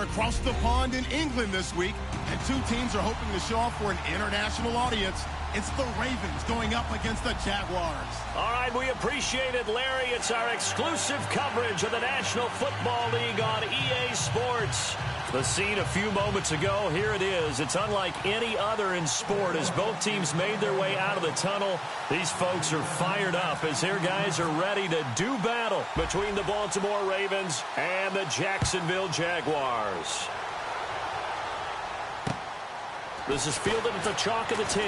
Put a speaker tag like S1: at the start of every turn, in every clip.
S1: They're across the pond in England this week, and two teams are hoping to show off for an international audience. It's the Ravens going up against the Jaguars.
S2: All right, we appreciate it, Larry. It's our exclusive coverage of the National Football League on EA Sports. The scene a few moments ago, here it is. It's unlike any other in sport as both teams made their way out of the tunnel. These folks are fired up as their guys are ready to do battle between the Baltimore Ravens and the Jacksonville Jaguars. This is fielded at the chalk of the 10.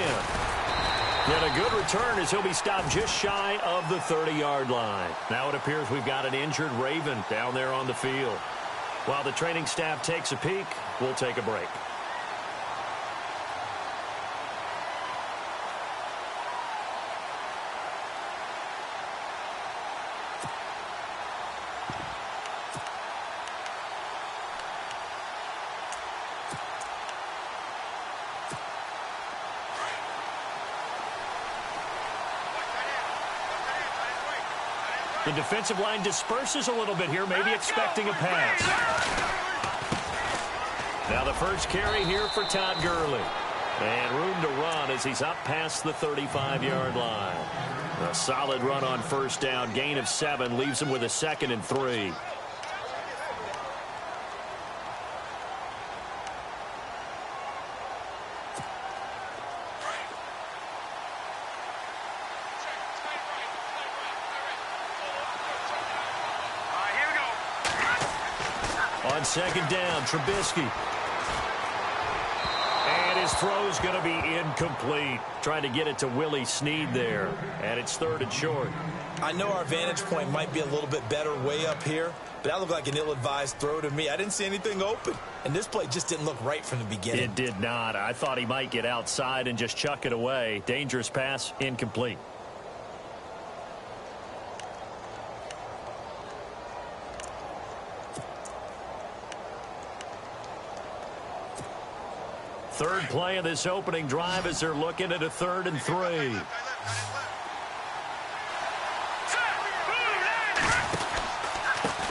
S2: And a good return as he'll be stopped just shy of the 30-yard line. Now it appears we've got an injured Raven down there on the field. While the training staff takes a peek, we'll take a break. The defensive line disperses a little bit here, maybe expecting a pass. Now the first carry here for Todd Gurley. And room to run as he's up past the 35-yard line. A solid run on first down. Gain of 7 leaves him with a 2nd and 3. On 2nd down, Trubisky. And his throw's going to be incomplete. Trying to get it to Willie Snead there. And it's 3rd and short.
S3: I know our vantage point might be a little bit better way up here, but that looked like an ill-advised throw to me. I didn't see anything open. And this play just didn't look right from the beginning.
S2: It did not. I thought he might get outside and just chuck it away. Dangerous pass, incomplete. Third play of this opening drive as they're looking at a 3rd and 3.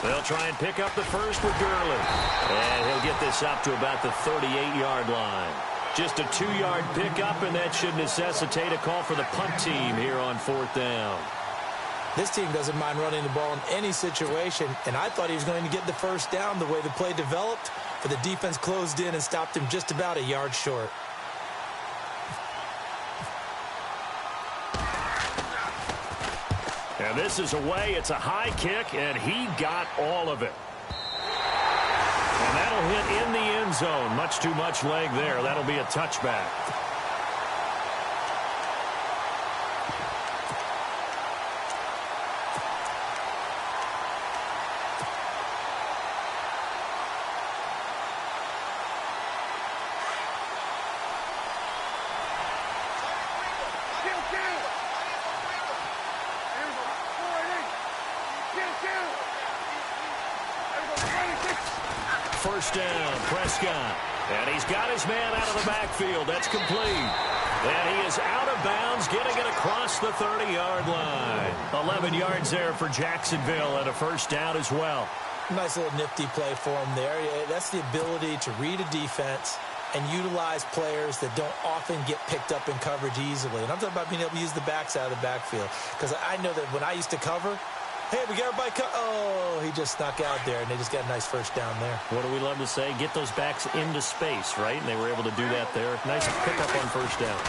S2: They'll try and pick up the first with Gurley. And he'll get this up to about the 38-yard line. Just a 2-yard pickup, and that should necessitate a call for the punt team here on 4th down.
S3: This team doesn't mind running the ball in any situation, and I thought he was going to get the first down the way the play developed. But the defense closed in and stopped him just about a yard short.
S2: And this is away. It's a high kick, and he got all of it. And that'll hit in the end zone. Much too much leg there. That'll be a touchback. First down, Prescott. And he's got his man out of the backfield. That's complete. And he is out of bounds, getting it across the 30-yard line. 11 yards there for Jacksonville and a first down as well.
S3: Nice little nifty play for him there. That's the ability to read a defense and utilize players that don't often get picked up in coverage easily. And I'm talking about being able to use the backs out of the backfield. Because I know that when I used to cover, hey, we got everybody oh, he just snuck out there, and they just got a nice first down there.
S2: What do we love to say? Get those backs into space, right? And they were able to do that there. Nice pickup on first down.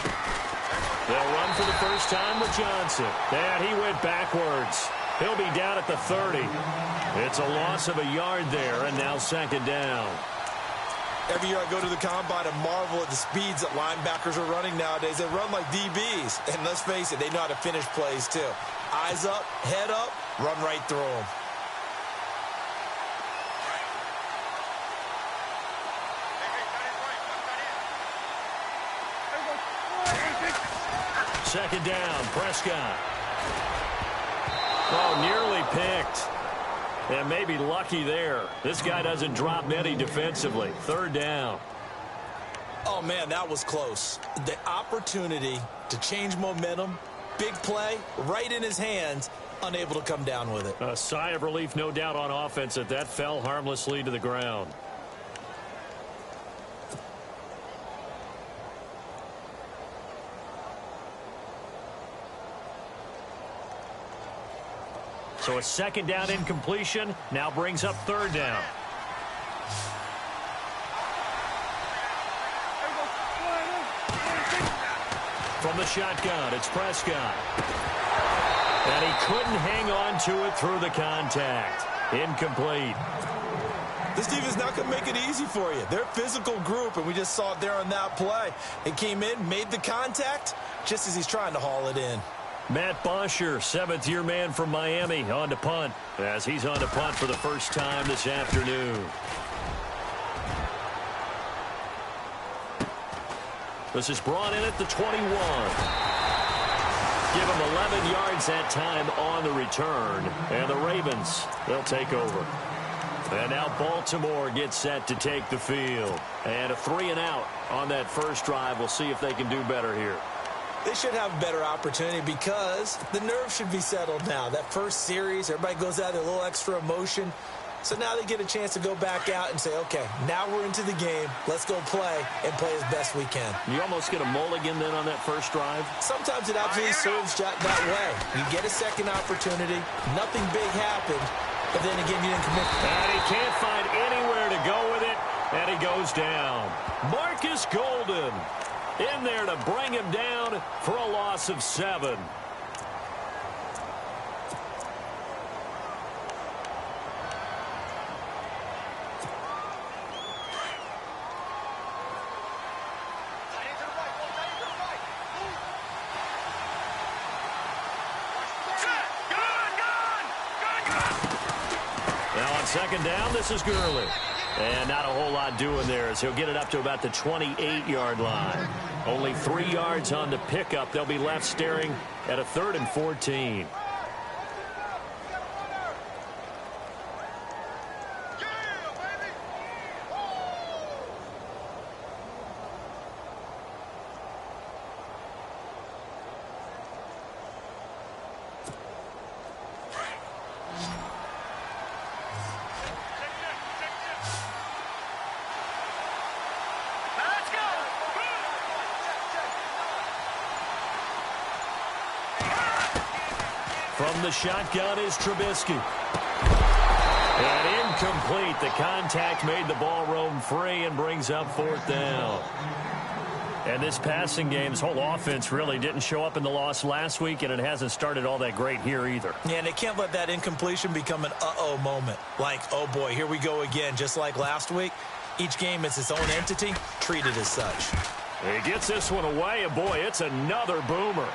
S2: They'll run for the first time with Johnson. And he went backwards. He'll be down at the 30. It's a loss of a yard there, and now 2nd down.
S3: Every year I go to the combine and marvel at the speeds that linebackers are running nowadays. They run like DBs. And let's face it, they know how to finish plays too. Eyes up, head up, run right through them.
S2: Second down, Prescott. Oh, nearly picked. And maybe lucky there. This guy doesn't drop many defensively. 3rd down.
S3: Oh, man, that was close. The opportunity to change momentum, big play, right in his hands, unable to come down with it.
S2: A sigh of relief, no doubt, on offense that fell harmlessly to the ground. So a second down incompletion now brings up third down. From the shotgun, it's Prescott. And he couldn't hang on to it through the contact. Incomplete.
S3: This defense not going to make it easy for you. They're a physical group, and we just saw it there on that play. It came in, made the contact, just as he's trying to haul it in.
S2: Matt Bosher, seventh-year man from Miami, on to punt, as he's on to punt for the first time this afternoon. This is brought in at the 21. Give him 11 yards that time on the return. And the Ravens, they'll take over. And now Baltimore gets set to take the field. And a 3-and-out on that first drive. We'll see if they can do better here.
S3: They should have a better opportunity because the nerves should be settled now. That first series, everybody goes out with a little extra emotion. So now they get a chance to go back out and say, okay, now we're into the game. Let's go play and play as best we can.
S2: You almost get a mulligan then on that first drive?
S3: Sometimes it absolutely serves that way. You get a second opportunity. Nothing big happened. But then again, you didn't commit.
S2: And he can't find anywhere to go with it. And he goes down. Marcus Golden in there to bring him down for a loss of 7. Second down, this is Gurley. And not a whole lot doing there as he'll get it up to about the 28-yard line. Only 3 yards on the pickup. They'll be left staring at a 3rd and 14. From the shotgun is Trubisky. And incomplete. The contact made the ball roam free and brings up 4th down. And this passing game's whole offense really didn't show up in the loss last week, and it hasn't started all that great here either.
S3: Yeah, and they can't let that incompletion become an uh-oh moment. Like, oh boy, here we go again, just like last week. Each game is its own entity, treated as such.
S2: He gets this one away, and boy, it's another boomer.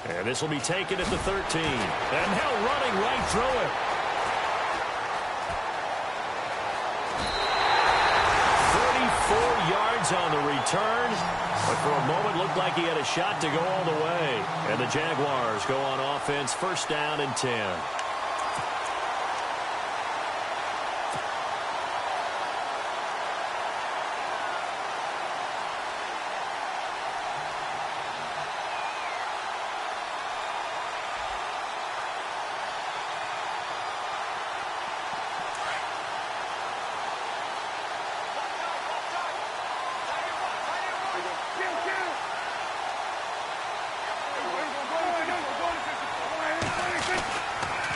S2: And this will be taken at the 13. And now running right through it. 34 yards on the return. But for a moment, looked like he had a shot to go all the way. And the Jaguars go on offense, 1st down and 10.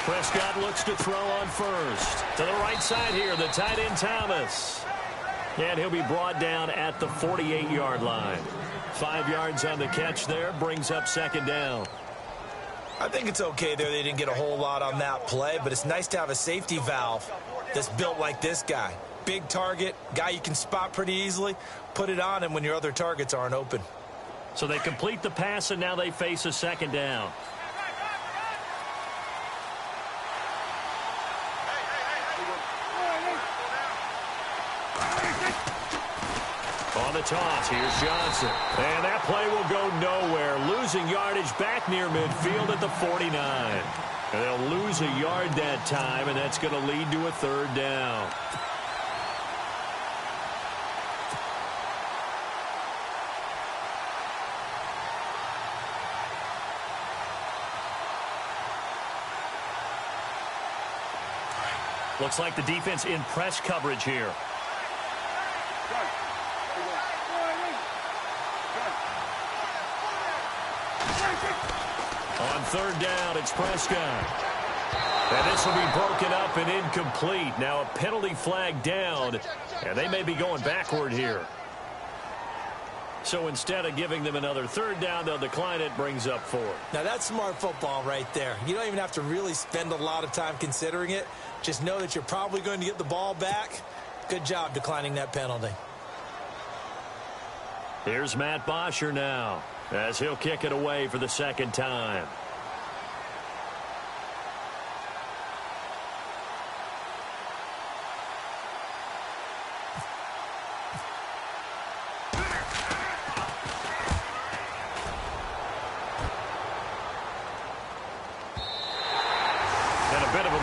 S2: Prescott looks to throw on first. To the right side here, the tight end Thomas. And he'll be brought down at the 48-yard line. 5 yards on the catch there, brings up 2nd down.
S3: I think it's okay there. They didn't get a whole lot on that play, but it's nice to have a safety valve that's built like this guy. Big target, guy you can spot pretty easily. Put it on him when your other targets aren't open.
S2: So they complete the pass, and now they face a 2nd down. On the toss, here's Johnson. And that play will go nowhere. Losing yardage back near midfield at the 49. And they'll lose a yard that time, and that's going to lead to a 3rd down. Looks like the defense in press coverage here. On third down. It's Prescott. And this will be broken up and incomplete. Now a penalty flag down, and they may be going backward here. So instead of giving them another third down, they'll decline it, brings up 4.
S3: Now that's smart football right there. You don't even have to really spend a lot of time considering it. Just know that you're probably going to get the ball back. Good job declining that penalty.
S2: Here's Matt Bosher now, as he'll kick it away for the second time.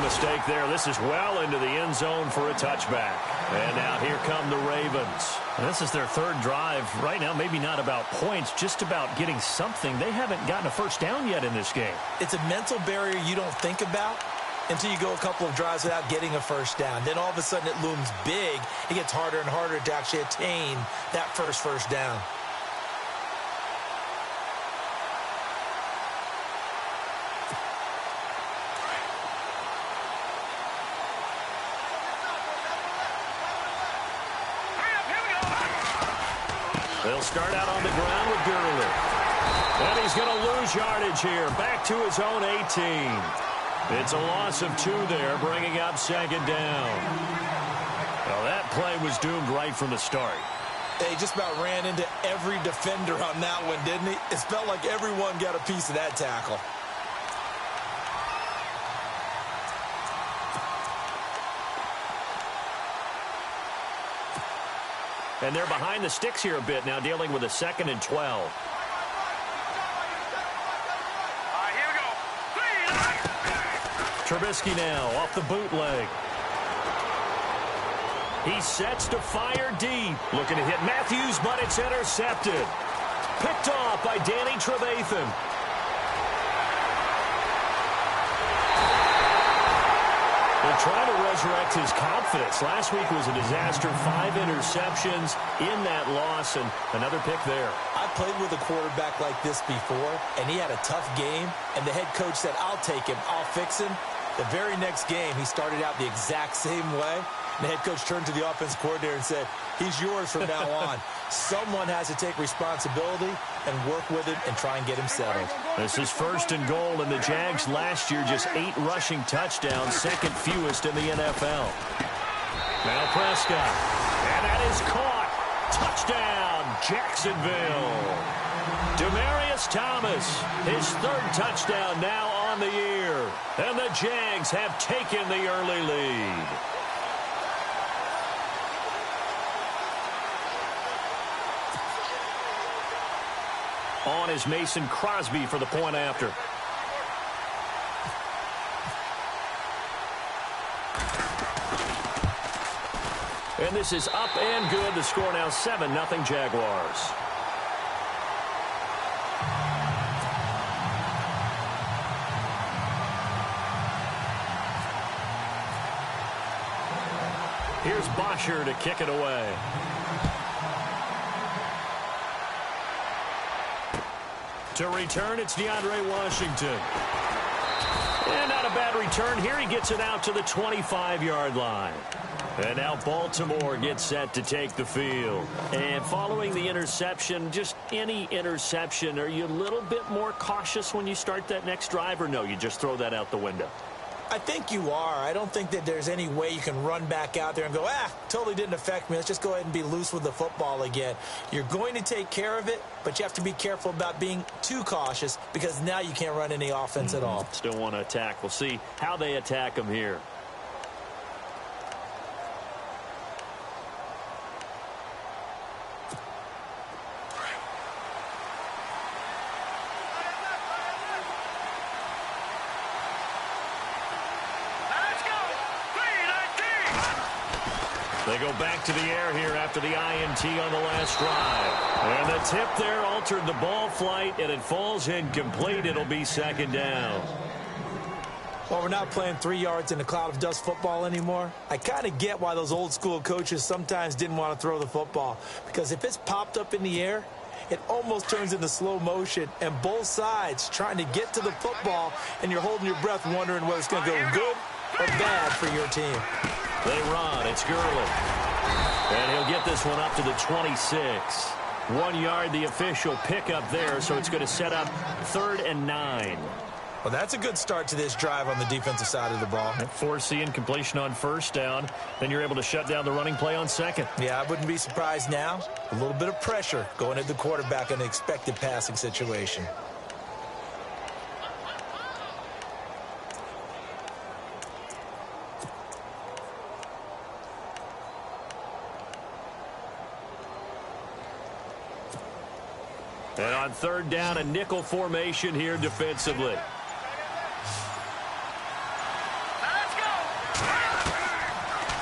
S2: Mistake there. This is well into the end zone for a touchback. And now here come the Ravens.
S4: And this is their third drive. Right now, maybe not about points, just about getting something. They haven't gotten a first down yet in this game.
S3: It's a mental barrier you don't think about until you go a couple of drives without getting a first down. Then all of a sudden it looms big. It gets harder and harder to actually attain that first down.
S2: They'll start out on the ground with Gurley. And he's going to lose yardage here. Back to his own 18. It's a loss of 2 there, bringing up second down. Well, that play was doomed right from the start.
S3: He just about ran into every defender on that one, didn't he? It felt like everyone got a piece of that tackle.
S2: And they're behind the sticks here a bit now, dealing with a 2nd and 12.
S5: Here we go.
S2: Trubisky now off the bootleg. He sets to fire deep. Looking to hit Matthews, but it's intercepted. Picked off by Danny Trevathan. They're trying to resurrect his confidence. Last week was a disaster. 5 interceptions in that loss, and another pick there.
S3: I played with a quarterback like this before, and he had a tough game, and the head coach said, I'll take him, I'll fix him. The very next game, he started out the exact same way. And the head coach turned to the offensive coordinator and said, he's yours from now on. Someone has to take responsibility and work with him and try and get him settled.
S2: This is 1st and goal, and the Jags last year just 8 rushing touchdowns, 2nd fewest in the NFL. Now Prescott, and that is caught. Touchdown, Jacksonville. Demaryius Thomas, his 3rd touchdown now on the year. And the Jags have taken the early lead. On is Mason Crosby for the point after. And this is up and good. The score now 7-0 Jaguars. Here's Bosher to kick it away. To return, it's DeAndre Washington. And not a bad return here. He gets it out to the 25-yard line. And now Baltimore gets set to take the field. And following the interception, just any interception, are you a little bit more cautious when you start that next drive, or no, you just throw that out the window?
S3: I think you are. I don't think that there's any way you can run back out there and go, totally didn't affect me. Let's just go ahead and be loose with the football again. You're going to take care of it, but you have to be careful about being too cautious because now you can't run any offense at all.
S2: Still want to attack. We'll see how they attack them here. They go back to the air here after the INT on the last drive. And the tip there altered the ball flight, and it falls incomplete. It'll be 2nd down.
S3: Well, we're not playing 3 yards in a cloud of dust football anymore. I kind of get why those old school coaches sometimes didn't want to throw the football. Because if it's popped up in the air, it almost turns into slow motion, and both sides trying to get to the football, and you're holding your breath wondering whether it's going to go good or bad for your team.
S2: They run. It's Gurley. And he'll get this one up to the 26. 1 yard, the official pickup there, so it's going to set up 3rd and 9.
S3: Well, that's a good start to this drive on the defensive side of the ball.
S2: Forcing completion on 1st down. Then you're able to shut down the running play on 2nd.
S3: Yeah, I wouldn't be surprised now. A little bit of pressure going at the quarterback in an expected passing situation.
S2: And on 3rd down, a nickel formation here defensively.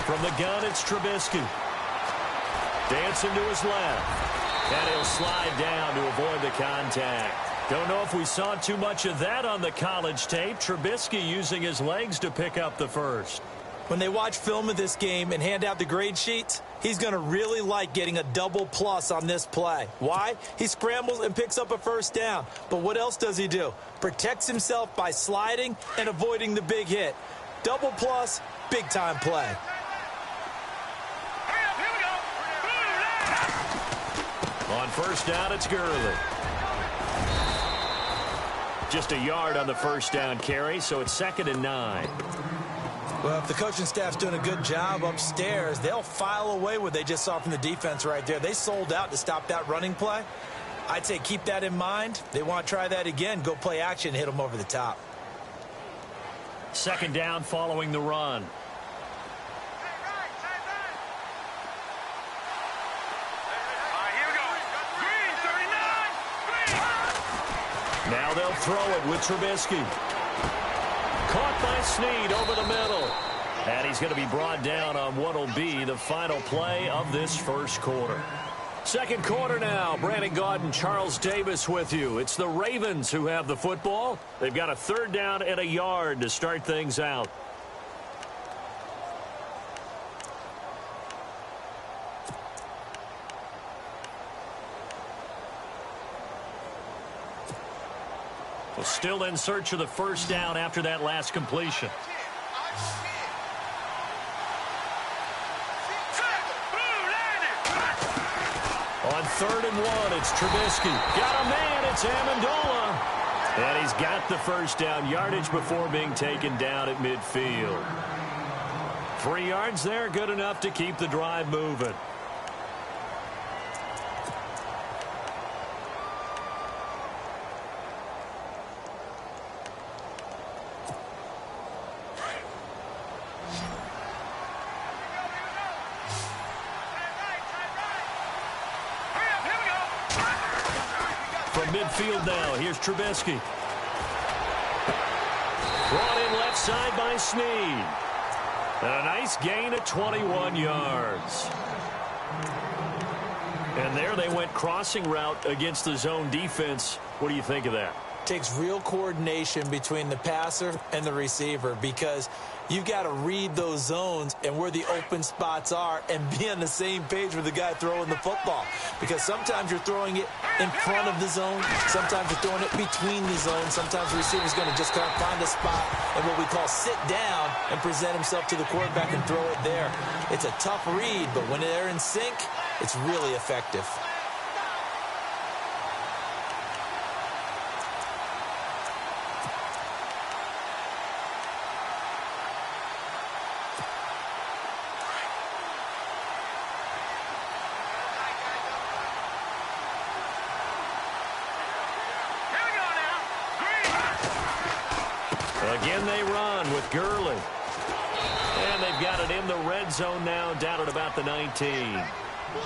S2: From the gun, it's Trubisky. Dancing to his left. And he'll slide down to avoid the contact. Don't know if we saw too much of that on the college tape. Trubisky using his legs to pick up the first.
S3: When they watch film of this game and hand out the grade sheets, he's going to really like getting a double plus on this play. Why? He scrambles and picks up a 1st down. But what else does he do? Protects himself by sliding and avoiding the big hit. Double plus, big-time play.
S2: On 1st down, it's Gurley. Just a yard on the 1st down carry, so it's 2nd and 9.
S3: Well, if the coaching staff's doing a good job upstairs, they'll file away what they just saw from the defense right there. They sold out to stop that running play. I'd say keep that in mind. They want to try that again. Go play action, hit them over the top.
S2: 2nd down following the run. Now they'll throw it with Trubisky. Caught by Snead over the middle. And he's going to be brought down on what will be the final play of this 1st quarter. 2nd quarter now. Brandon Gaudin, Charles Davis with you. It's the Ravens who have the football. They've got a 3rd down and a yard to start things out. Well, still in search of the 1st down after that last completion. On 3rd and 1, it's Trubisky. Got a man, it's Amendola. And he's got the 1st down yardage before being taken down at midfield. 3 yards there, good enough to keep the drive moving. Midfield now. Here's Trubisky. Brought in left side by Snead. And a nice gain of 21 yards. And there they went crossing route against the zone defense. What do you think of that?
S3: Takes real coordination between the passer and the receiver, because you've got to read those zones and where the open spots are and be on the same page with the guy throwing the football. Because sometimes you're throwing it in front of the zone. Sometimes you're throwing it between the zones. Sometimes the receiver's going to just kind of find a spot and what we call sit down and present himself to the quarterback and throw it there. It's a tough read, but when they're in sync, it's really effective.
S2: Again they run with Gurley. And they've got it in the red zone now, down at about the 19.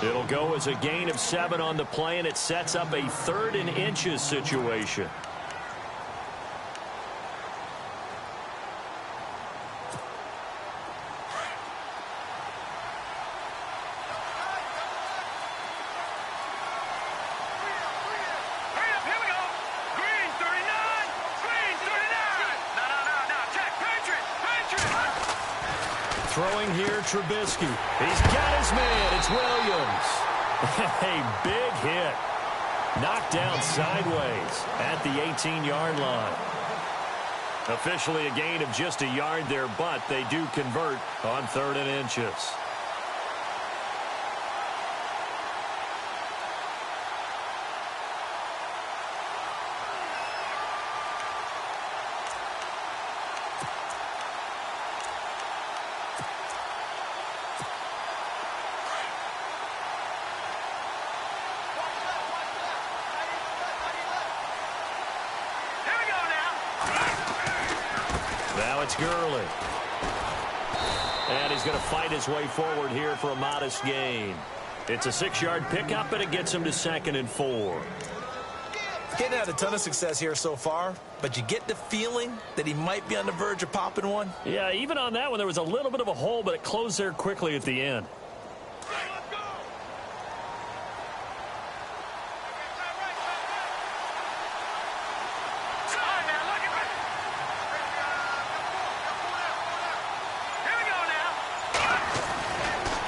S2: It'll go as a gain of 7 on the play, and it sets up a 3rd and inches situation. Throwing here, Trubisky. He's got his man. It's Williams. A big hit. Knocked down sideways at the 18-yard line. Officially a gain of just a yard there, but they do convert on 3rd and inches. Now it's Gurley. And he's going to fight his way forward here for a modest gain. It's a 6-yard pickup, and it gets him to 2nd and 4.
S3: Getting had a ton of success here so far, but you get the feeling that he might be on the verge of popping one.
S2: Yeah, even on that one, there was a little bit of a hole, but it closed there quickly at the end.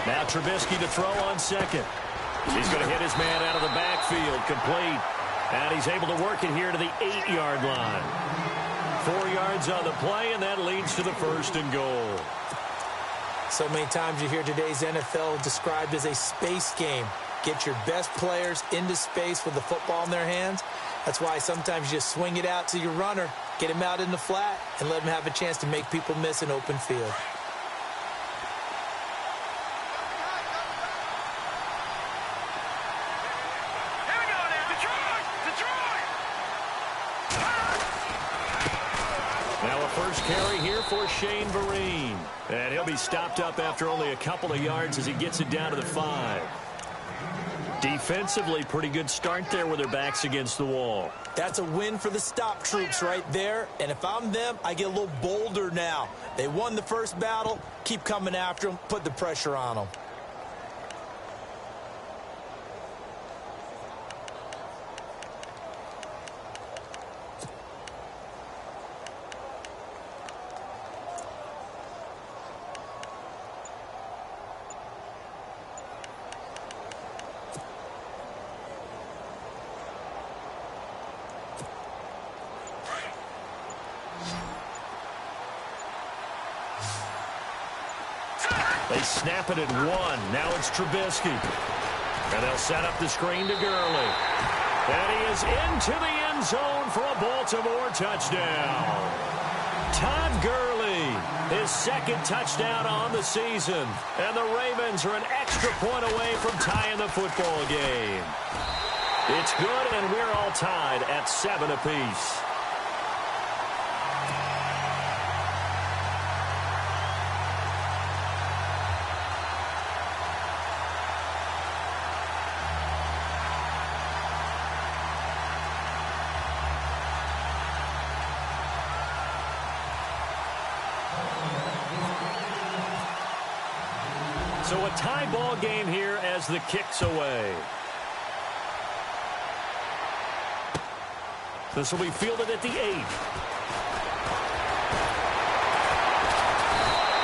S2: Now Trubisky to throw on 2nd. He's going to hit his man out of the backfield, complete. And he's able to work it here to the 8-yard line. 4 yards on the play, and that leads to the 1st and goal.
S3: So many times you hear today's NFL described as a space game. Get your best players into space with the football in their hands. That's why sometimes you just swing it out to your runner, get him out in the flat, and let him have a chance to make people miss an open field.
S2: First carry here for Shane Vereen. And he'll be stopped up after only a couple of yards as he gets it down to the 5. Defensively, pretty good start there with their backs against the wall.
S3: That's a win for the stop troops right there. And if I'm them, I get a little bolder now. They won the first battle. Keep coming after them. Put the pressure on them.
S2: They snap it at 1. Now it's Trubisky. And they'll set up the screen to Gurley. And he is into the end zone for a Baltimore touchdown. Todd Gurley, his 2nd touchdown on the season. And the Ravens are an extra point away from tying the football game. It's good, and we're all tied at 7 apiece. So a tie ball game here as the kick's away. This will be fielded at the 8.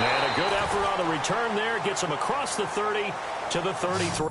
S2: And a good effort on the return there. Gets him across the 30 to the 33.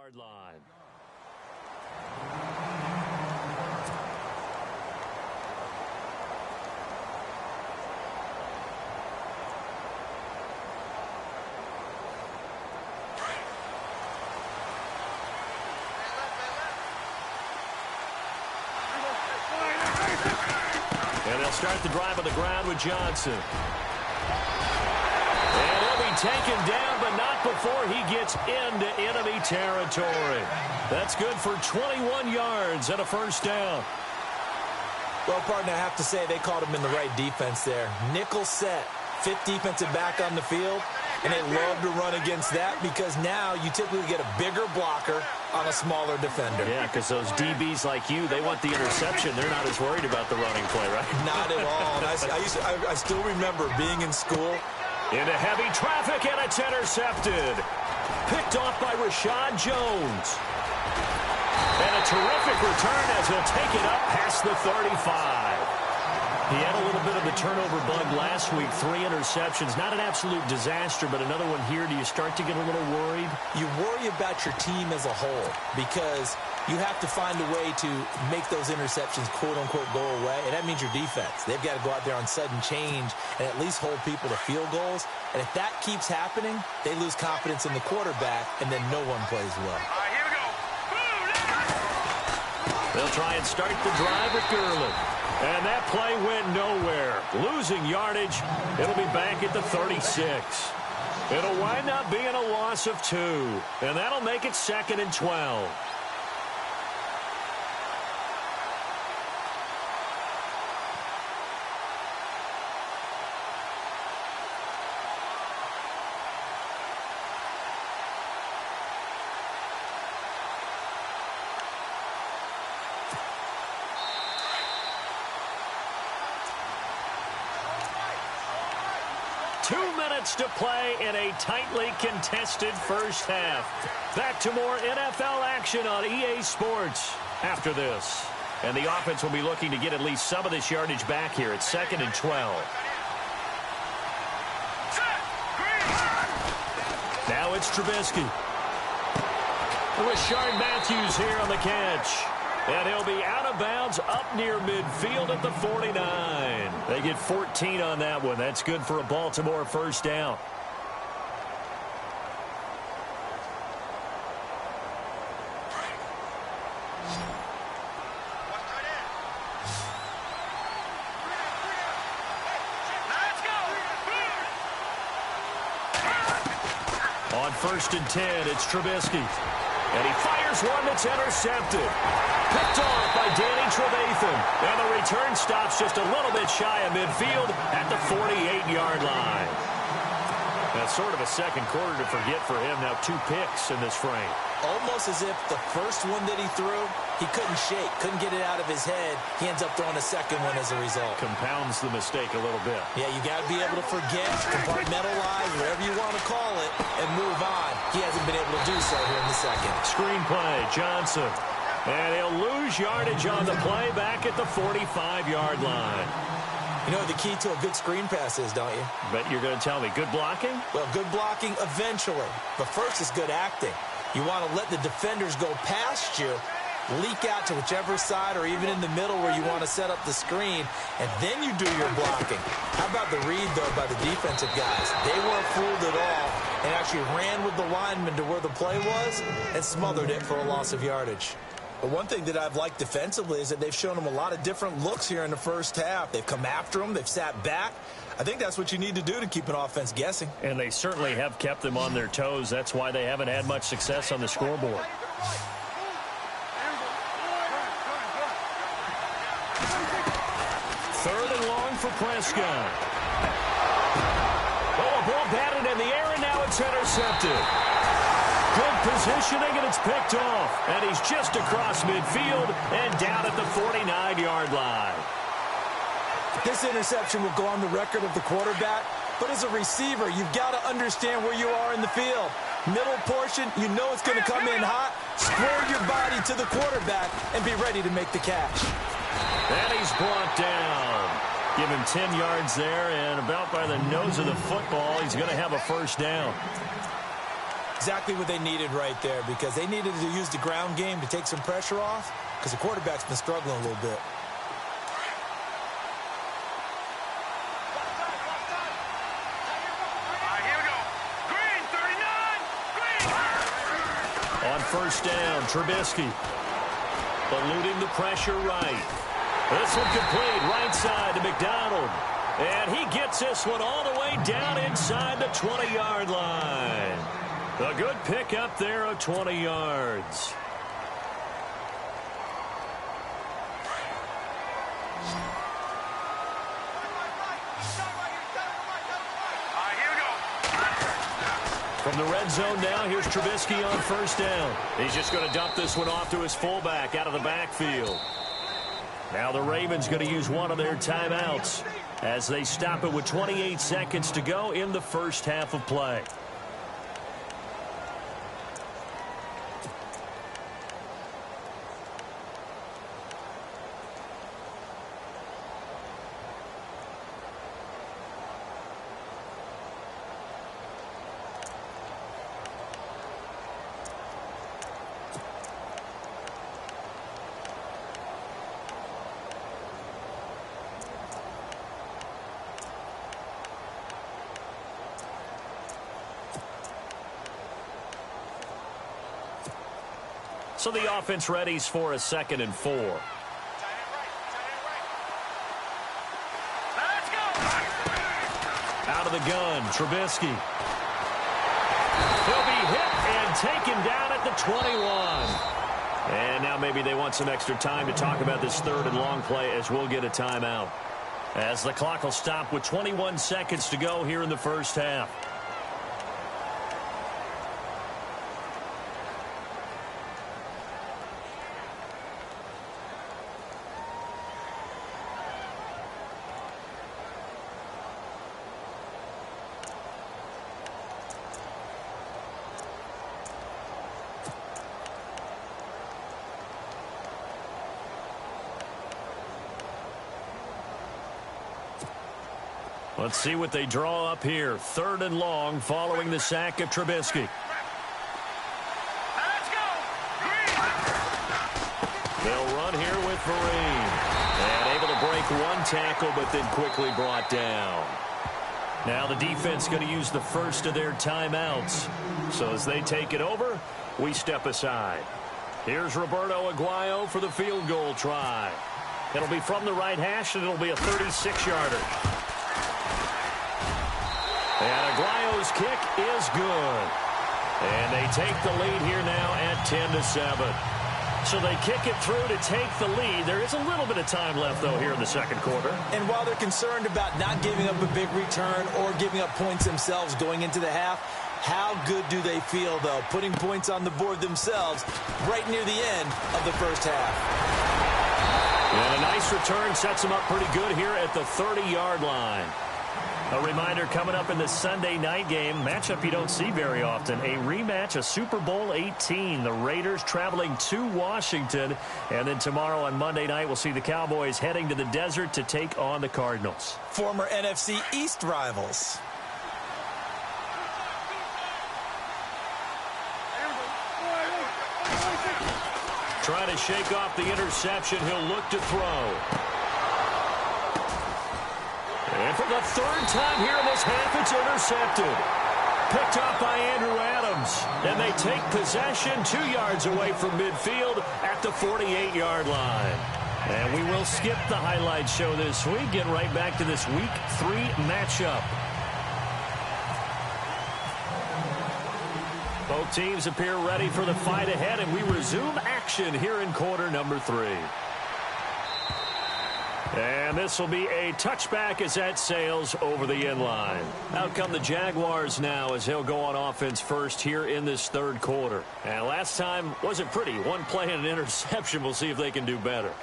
S2: 40-yard line. And they'll start the drive on the ground with Johnson. And he'll be taken down, but not before he gets into enemy territory. That's good for 21 yards and a first down.
S3: Well, partner, I have to say they called him in the right defense there. Nickel set, fifth defensive back on the field, and they love to run against that because now you typically get a bigger blocker on a smaller defender.
S2: Yeah, because those DBs like you, they want the interception. They're not as worried about the running play, right?
S3: Not at all. And I still remember being in school.
S2: Into heavy traffic, and it's intercepted. Picked off by Rashad Jones. And a terrific return as he'll take it up past the 35. He had a little bit of the turnover bug last week, 3 interceptions. Not an absolute disaster, but another one here. Do you start to get a little worried?
S3: You worry about your team as a whole because you have to find a way to make those interceptions, quote-unquote, go away, and that means your defense. They've got to go out there on sudden change and at least hold people to field goals. And if that keeps happening, they lose confidence in the quarterback, and then no one plays well.
S5: Here we go.
S2: They'll try and start the drive with Gurley. And that play went nowhere. Losing yardage. It'll be back at the 36. It'll wind up being a loss of 2. And that'll make it 2nd and 12. To play in a tightly contested first half. Back to more NFL action on EA Sports after this. And the offense will be looking to get at least some of this yardage back here at 2nd and 12. Now it's Trubisky. Rashard Matthews here on the catch. And he'll be out of bounds up near midfield at the 49. They get 14 on that one. That's good for a Baltimore first down. On 1st and 10, it's Trubisky. And he fires one that's intercepted. Picked off by Danny Trevathan. And the return stops just a little bit shy of midfield at the 48-yard line. That's sort of a second quarter to forget for him. Now 2 picks in this frame.
S3: Almost as if the first one that he threw, he couldn't shake, couldn't get it out of his head. He ends up throwing a second one as a result.
S2: Compounds the mistake a little bit.
S3: Yeah, you got to be able to forget, compartmentalize, whatever you want to call it, and move on. He hasn't been able to do so here in the second.
S2: Screenplay, Johnson. And he'll lose yardage on the play back at the 45-yard line.
S3: You know what the key to a good screen pass is, don't you?
S2: Bet you're going to tell me. Good blocking?
S3: Well, good blocking eventually. But first is good acting. You want to let the defenders go past you, leak out to whichever side or even in the middle where you want to set up the screen, and then you do your blocking. How about the read, though, by the defensive guys? They weren't fooled at all and actually ran with the lineman to where the play was and smothered it for a loss of yardage. But one thing that I've liked defensively is that they've shown them a lot of different looks here in the first half. They've come after them. They've sat back. I think that's what you need to do to keep an offense guessing.
S2: And they certainly have kept them on their toes. That's why they haven't had much success on the scoreboard. 3rd and long for Prescott. Oh, a ball batted in the air, and now it's intercepted. Good positioning, and it's picked off. And he's just across midfield and down at the 49-yard line.
S3: This interception will go on the record of the quarterback, but as a receiver, you've got to understand where you are in the field. Middle portion, you know it's going to come in hot. Square your body to the quarterback and be ready to make the catch.
S2: And he's brought down. Give him 10 yards there, and about by the nose of the football, he's going to have a first down.
S3: Exactly what they needed right there, because they needed to use the ground game to take some pressure off, because the quarterback's been struggling a little bit.
S5: Here we go. Green, 39. Green.
S2: On first down, Trubisky. Eluding the pressure right. This one complete right side to McDonald. And he gets this one all the way down inside the 20-yard line. A good pick up there of 20 yards.
S5: Here we go.
S2: From the red zone now, here's Trubisky on first down. He's just going to dump this one off to his fullback out of the backfield. Now the Ravens going to use one of their timeouts as they stop it with 28 seconds to go in the first half of play. So the offense readies for a 2nd and 4.
S5: Let's go.
S2: Out of the gun, Trubisky. He'll be hit and taken down at the 21. And now maybe they want some extra time to talk about this 3rd and long play, as we'll get a timeout. As the clock will stop with 21 seconds to go here in the first half. Let's see what they draw up here. 3rd and long following the sack of Trubisky.
S5: Let's go. Green.
S2: They'll run here with Vereen. And able to break one tackle, but then quickly brought down. Now the defense going to use the first of their timeouts. So as they take it over, we step aside. Here's Roberto Aguayo for the field goal try. It'll be from the right hash, and it'll be a 36-yarder. And Aguayo's kick is good. And they take the lead here now at 10-7. So they kick it through to take the lead. There is a little bit of time left, though, here in the second quarter.
S3: And while they're concerned about not giving up a big return or giving up points themselves going into the half, how good do they feel, though, putting points on the board themselves right near the end of the first half?
S2: And a nice return sets them up pretty good here at the 30-yard line. A reminder coming up in the Sunday night game, matchup you don't see very often, a rematch of Super Bowl 18. The Raiders traveling to Washington. And then tomorrow on Monday night, we'll see the Cowboys heading to the desert to take on the Cardinals.
S3: Former NFC East rivals.
S2: Trying to shake off the interception. He'll look to throw. And for the 3rd time here in this half, it's intercepted. Picked off by Andrew Adams. And they take possession 2 yards away from midfield at the 48-yard line. And we will skip the highlight show this week. Get right back to this Week 3 matchup. Both teams appear ready for the fight ahead, and we resume action here in quarter number 3. And this will be a touchback as that sails over the inline. Out come the Jaguars now as they'll go on offense first here in this 3rd quarter. And last time wasn't pretty. One play and an interception. We'll see if they can do better.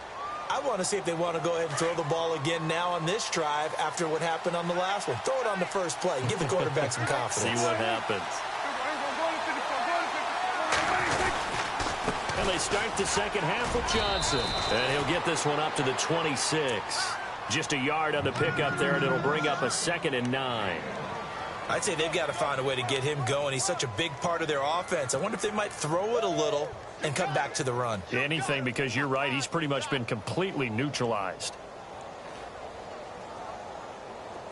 S3: I want to see if they want to go ahead and throw the ball again now on this drive after what happened on the last one. Throw it on the first play. Give the quarterback some confidence.
S2: See what happens. And they start the second half with Johnson. And he'll get this one up to the 26. Just a yard on the pickup there, and it'll bring up a 2nd and 9.
S3: I'd say they've got to find a way to get him going. He's such a big part of their offense. I wonder if they might throw it a little and come back to the run.
S4: Anything, because you're right. He's pretty much been completely neutralized.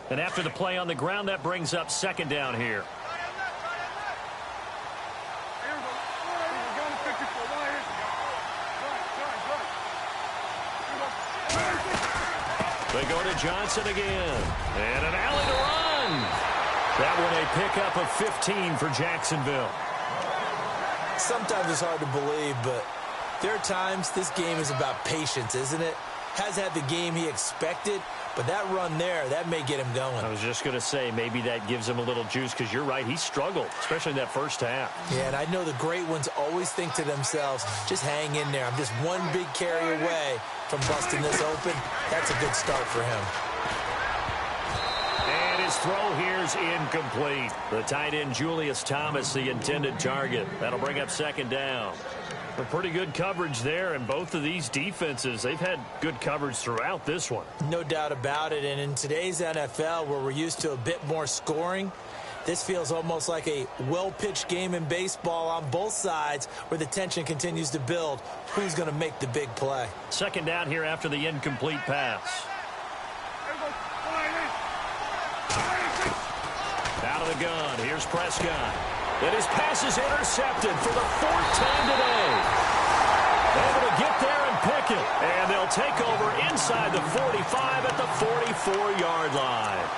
S4: And after the play on the ground, that brings up second down here. They go to Johnson again. And an alley to run. That one a pickup of 15 for Jacksonville.
S3: Sometimes it's hard to believe, but there are times this game is about patience, isn't it? Has had the game he expected, but that run there, that may get him going.
S4: I was just going to say, maybe that gives him a little juice, because you're right, he struggled, especially in that first half.
S3: Yeah, and I know the great ones always think to themselves, just hang in there. I'm just one big carry away from busting this open. That's a good start for him.
S4: And his throw here's incomplete. The tight end, Julius Thomas, the intended target. That'll bring up second down. A pretty good coverage there, and both of these defenses, they've had good coverage throughout this one.
S3: No doubt about it, and in today's NFL, where we're used to a bit more scoring, this feels almost like a well-pitched game in baseball on both sides where the tension continues to build. Who's going to make the big play?
S4: Second down here after the incomplete pass. Out of the gun, here's Prescott. And his pass is intercepted for the fourth time today. Able to get there and pick it. And they'll take over inside the 45 at the 44-yard line.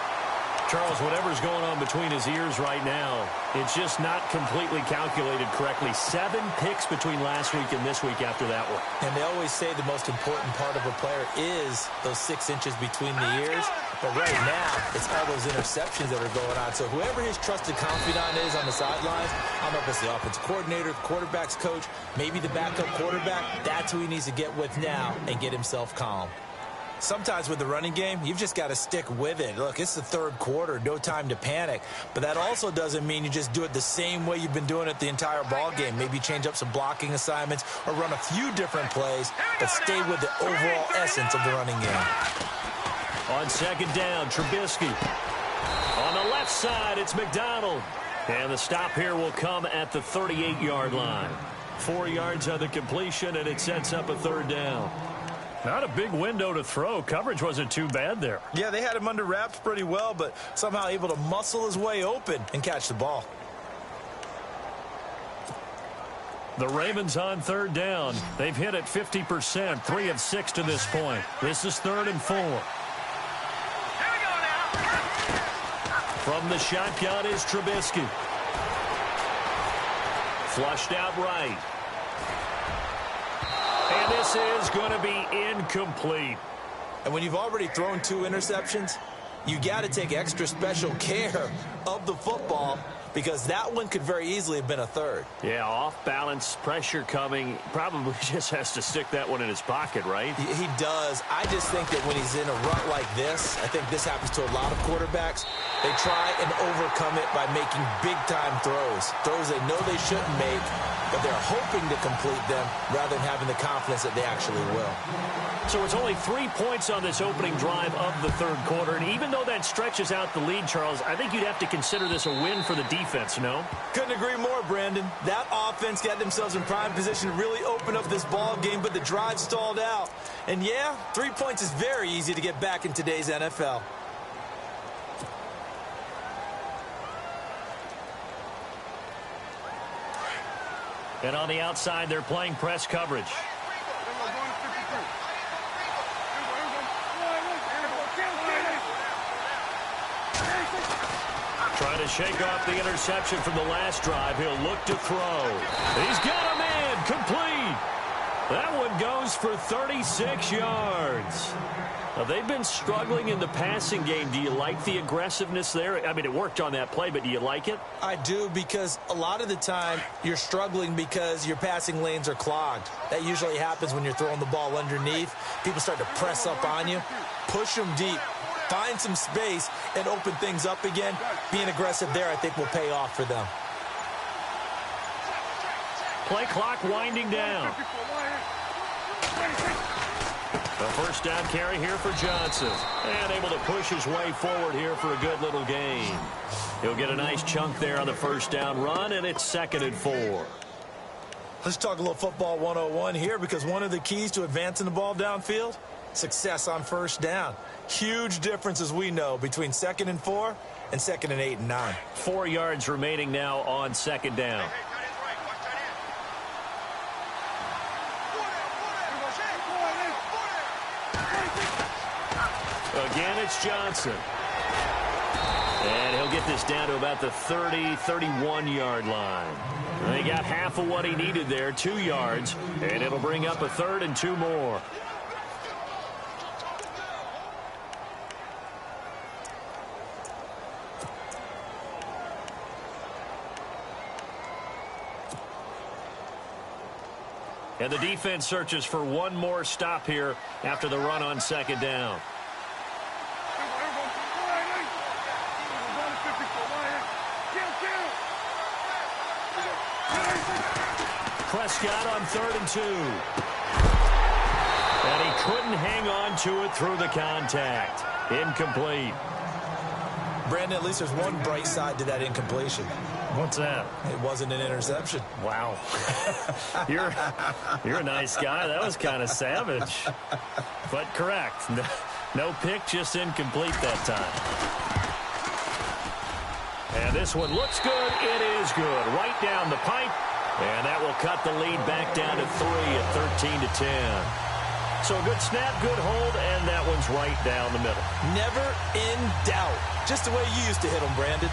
S4: Charles, whatever's going on between his ears right now, it's just not completely calculated correctly. 7 picks between last week and this week after that one.
S3: And they always say the most important part of a player is those 6 inches between the ears. But right now, it's all those interceptions that are going on. So whoever his trusted confidant is on the sidelines, I don't know if it's the offensive coordinator, the quarterback's coach, maybe the backup quarterback, that's who he needs to get with now and get himself calm. Sometimes with the running game, you've just got to stick with it. Look, it's the third quarter, no time to panic. But that also doesn't mean you just do it the same way you've been doing it the entire ball game. Maybe change up some blocking assignments or run a few different plays, but stay with the overall essence of the running game.
S4: On second down, Trubisky. On the left side, it's McDonald. And the stop here will come at the 38-yard line. 4 yards on the completion, and it sets up a third down. Not a big window to throw. Coverage wasn't too bad there.
S3: Yeah, they had him under wraps pretty well, but somehow able to muscle his way open and catch the ball.
S4: The Ravens on third down. They've hit it 50%, 3 of 6 to this point. This is 3rd and 4. From the shotgun is Trubisky. Flushed out right. And this is going to be incomplete.
S3: And when you've already thrown 2 interceptions, you got to take extra special care of the football because that one could very easily have been a third.
S4: Yeah, off balance, pressure coming. Probably just has to stick that one in his pocket, right?
S3: He does. I just think that when he's in a rut like this, I think this happens to a lot of quarterbacks, they try and overcome it by making big-time throws. Throws they know they shouldn't make, but they're hoping to complete them rather than having the confidence that they actually will.
S4: So it's only 3 points on this opening drive of the third quarter. And even though that stretches out the lead, Charles, I think you'd have to consider this a win for the defense, no?
S3: Couldn't agree more, Brandon. That offense got themselves in prime position to really open up this ball game, but the drive stalled out. And yeah, 3 points is very easy to get back in today's NFL.
S4: And on the outside, they're playing press coverage. Trying to shake off the interception from the last drive. He'll look to throw. He's got him in. Complete. That one goes for 36 yards. Now, they've been struggling in the passing game. Do you like the aggressiveness there? I mean, it worked on that play, but do you like it?
S3: I do, because a lot of the time you're struggling because your passing lanes are clogged. That usually happens when you're throwing the ball underneath. People start to press up on you. Push them deep. Find some space and open things up again. Being aggressive there, I think, will pay off for them.
S4: Play clock winding down.
S2: A first down carry here for Johnson. And able to push his way forward here for a good little gain. He'll get a nice chunk there on the first down run, and it's 2nd and 4.
S3: Let's talk a little football 101 here, because one of the keys to advancing the ball downfield, success on first down. Huge difference, as we know, between 2nd and 4 and 2nd and 8 and 9.
S2: 4 yards remaining now on 2nd down. Again, it's Johnson. And he'll get this down to about the 30, 31-yard line. They got half of what he needed there, 2 yards, and it'll bring up a 3rd and 2 more. And the defense searches for one more stop here after the run on 2nd down. Prescott on 3rd and 2. And he couldn't hang on to it through the contact. Incomplete.
S3: Brandon, at least there's one bright side to that incompletion.
S2: What's that?
S3: It wasn't an interception.
S2: Wow. You're a nice guy. That was kind of savage. But correct. No pick, just incomplete that time. And this one looks good. It is good. Right down the pipe. And that will cut the lead back down to 3 at 13-10. So a good snap, good hold, and that one's right down the middle.
S3: Never in doubt. Just the way you used to hit them, Brandon.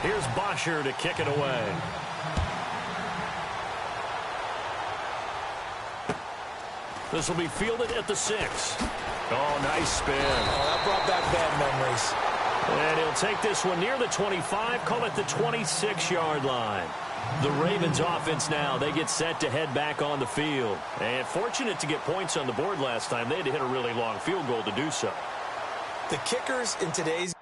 S2: Here's Bosher to kick it away. This will be fielded at the 6. Oh, nice spin.
S3: Oh, that brought back bad memories.
S2: And he'll take this one near the 25, call it the 26-yard line. The Ravens offense now, they get set to head back on the field. And fortunate to get points on the board last time. They had to hit a really long field goal to do so.
S3: The kickers in today's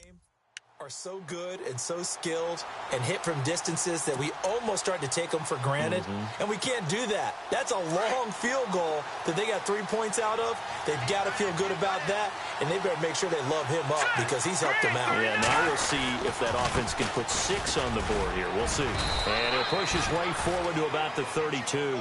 S3: game are so good and so skilled and hit from distances that we almost start to take them for granted. And we can't do that. That's a long field goal that they got 3 points out of. They've got to feel good about that, and they better make sure they love him up because he's helped them out.
S2: Yeah, now we'll see if that offense can put 6 on the board here. We'll see. And he'll push his way forward to about the 32.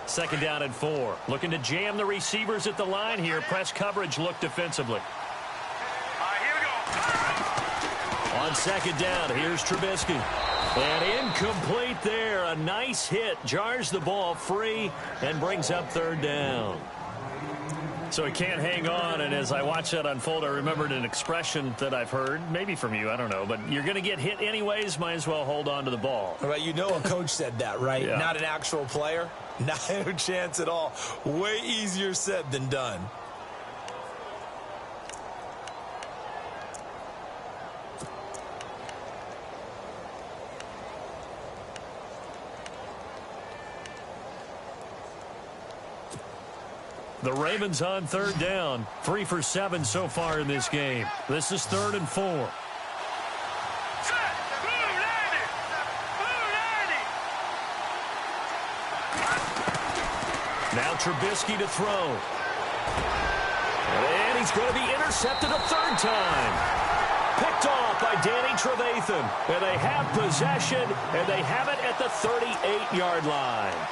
S2: Second down and 4. Looking to jam the receivers at the line here. Press coverage look defensively.
S5: Here we go.
S2: On 2nd down, here's Trubisky. And incomplete there. A nice hit. Jars the ball free and brings up 3rd down. So he can't hang on, and as I watched that unfold, I remembered an expression that I've heard, maybe from you, I don't know, but you're going to get hit anyways, might as well hold on to the ball.
S3: Right, you know a coach said that, right?
S2: Yeah. Not
S3: an actual player. Not a chance at all. Way easier said than done.
S2: The Ravens on 3rd down. 3 for 7 so far in this game. This is 3rd and 4. Now Trubisky to throw. And he's going to be intercepted a 3rd time. Picked off by Danny Trevathan. And they have possession, and they have it at the 38-yard line.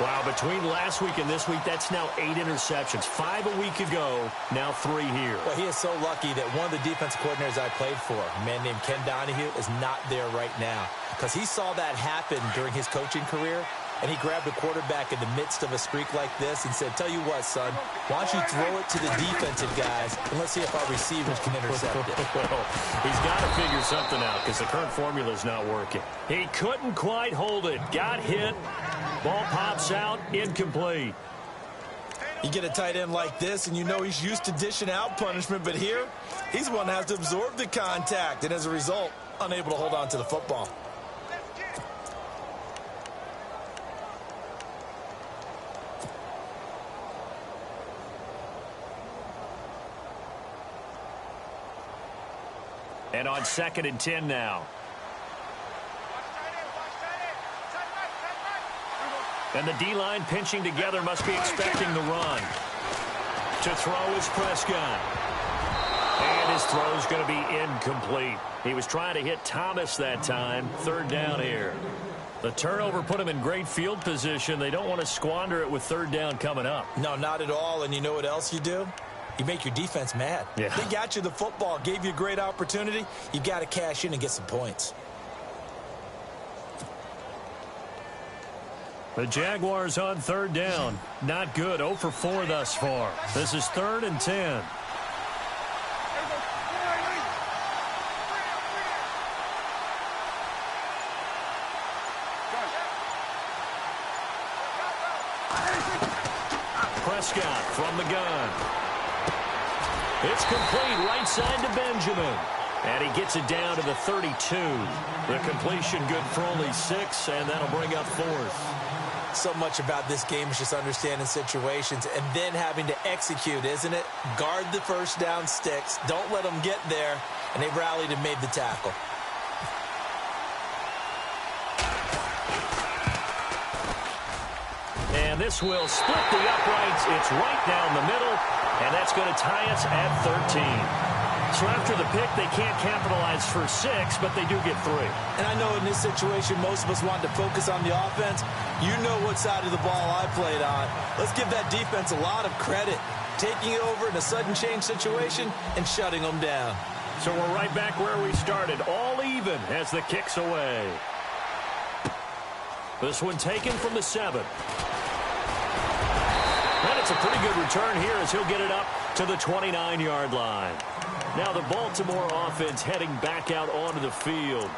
S2: Wow, between last week and this week, that's now 8 interceptions. 5 a week ago, now 3 here.
S3: Well, he is so lucky that one of the defensive coordinators I played for, a man named Ken Donahue, is not there right now. Because he saw that happen during his coaching career, and he grabbed a quarterback in the midst of a streak like this and said, tell you what, son, why don't you throw it to the defensive guys, and let's see if our receivers can intercept it.
S2: Well, he's got to figure something out because the current formula is not working. He couldn't quite hold it. Got hit. Ball pops out, incomplete.
S3: You get a tight end like this, and you know he's used to dishing out punishment, but here, he's the one that has to absorb the contact, and as a result, unable to hold on to the football.
S2: And on 2nd and 10 now. And the D-line pinching together, must be expecting the run. To throw is Prescott. And his throw is going to be incomplete. He was trying to hit Thomas that time. 3rd down here. The turnover put him in great field position. They don't want to squander it with 3rd down coming up.
S3: No, not at all. And you know what else you do? You make your defense mad.
S2: Yeah.
S3: They got you the football, gave you a great opportunity. You've got to cash in and get some points.
S2: The Jaguars on 3rd down. Not good. 0 for 4 thus far. This is 3rd and 10. Prescott from the gun. It's complete right side to Benjamin. And he gets it down to the 32. The completion good for only 6, and that'll bring up 4th.
S3: So much about this game is just understanding situations and then having to execute, isn't it? Guard the first down sticks. Don't let them get there. And they rallied and made the tackle.
S2: And this will split the uprights. It's right down the middle, and that's going to tie us at 13. So after the pick, they can't capitalize for 6, but they do get 3.
S3: And I know in this situation, most of us want to focus on the offense. You know what side of the ball I played on. Let's give that defense a lot of credit. Taking it over in a sudden change situation and shutting them down.
S2: So we're right back where we started, all even as the kick's away. This one taken from the 7. And it's a pretty good return here as he'll get it up to the 29-yard line. Now the Baltimore offense heading back out onto the field.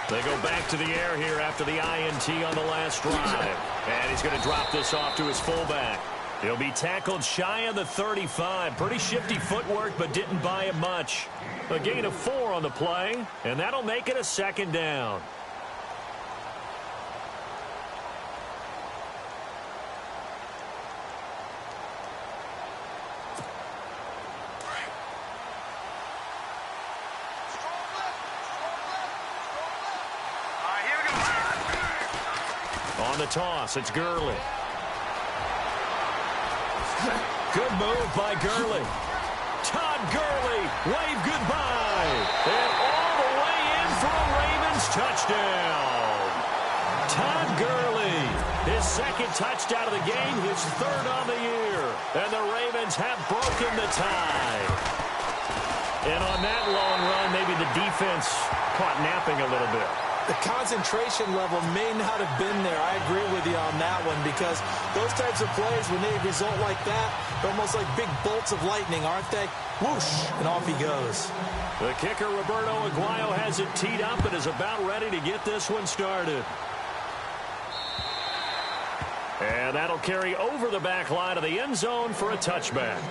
S2: They go back to the air here after the INT on the last drive. And he's going to drop this off to his fullback. He'll be tackled shy of the 35. Pretty shifty footwork, but didn't buy him much. A gain of 4 on the play, and that'll make it a 2nd down. On the toss, it's Gurley. Good move by Gurley. Todd Gurley, wave goodbye. And all the way in for a Ravens touchdown. Todd Gurley, his 2nd touchdown of the game, his 3rd on the year. And the Ravens have broken the tie. And on that long run, maybe the defense caught napping a little bit.
S3: The concentration level may not have been there. I agree with you on that one because those types of plays, when they result like that, they're almost like big bolts of lightning, aren't they? Whoosh, and off he goes.
S2: The kicker, Roberto Aguayo, has it teed up and is about ready to get this one started. And that'll carry over the back line of the end zone for a touchback.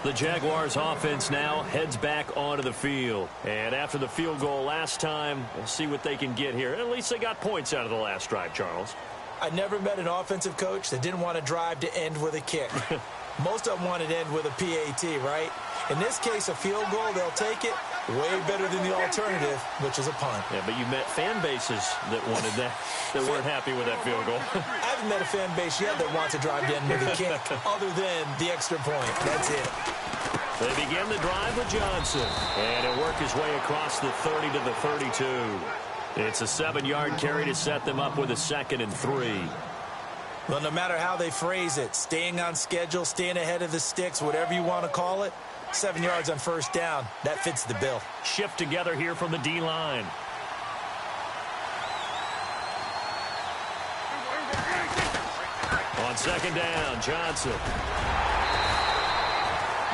S2: The Jaguars offense now heads back onto the field. And after the field goal last time, we'll see what they can get here. At least they got points out of the last drive, Charles.
S3: I never met an offensive coach that didn't want to drive to end with a kick. Most of them wanted to end with a PAT, right? In this case, a field goal, they'll take it. Way better than the alternative, which is a punt.
S2: Yeah, but you met fan bases that wanted that, that weren't happy with that field goal.
S3: I haven't met a fan base yet that wants to drive to end with a kick, other than the extra point. That's it.
S2: They begin the drive with Johnson, and he'll work his way across the 30 to the 32. It's a 7-yard carry to set them up with a 2nd and 3.
S3: Well, no matter how they phrase it, staying on schedule, staying ahead of the sticks, whatever you want to call it, 7 yards on first down, that fits the bill.
S2: Shift together here from the D-line. On 2nd down, Johnson.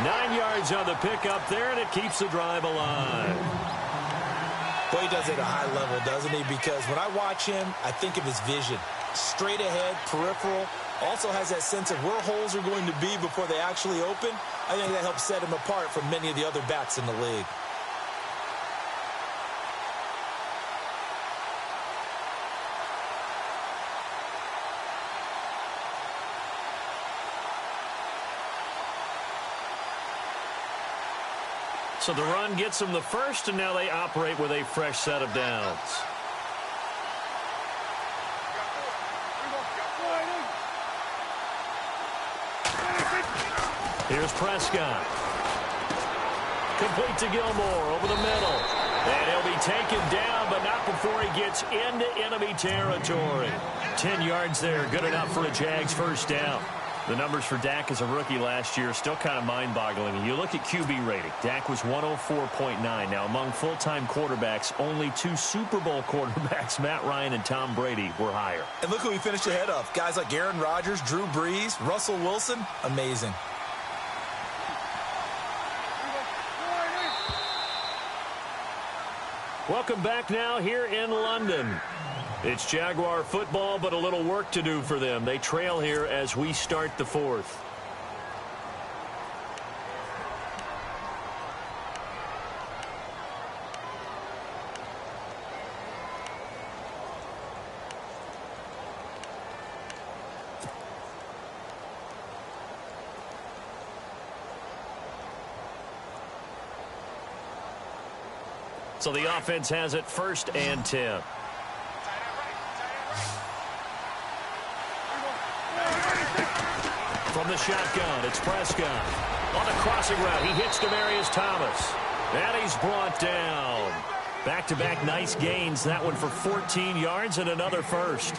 S2: 9 yards on the pickup there, and it keeps the drive alive.
S3: Boy, he does it at a high level, doesn't he? Because when I watch him, I think of his vision. Straight ahead, peripheral. Also has that sense of where holes are going to be before they actually open. I think that helps set him apart from many of the other backs in the league.
S2: So the run gets them the first, and now they operate with a fresh set of downs. Here's Prescott. Complete to Gilmore over the middle. And he'll be taken down, but not before he gets into enemy territory. 10 yards there, good enough for a Jags first down. The numbers for Dak as a rookie last year still kind of mind-boggling. You look at QB rating. Dak was 104.9. Now, among full-time quarterbacks, only 2 Super Bowl quarterbacks, Matt Ryan and Tom Brady, were higher.
S3: And look who he finished ahead of. Guys like Aaron Rodgers, Drew Brees, Russell Wilson. Amazing.
S2: Welcome back now here in London. It's Jaguar football, but a little work to do for them. They trail here as we start the 4th. So the offense has it 1st and 10. From the shotgun, it's Prescott. On the crossing route, he hits Demaryius Thomas. And he's brought down. Back-to-back nice gains. That one for 14 yards and another first.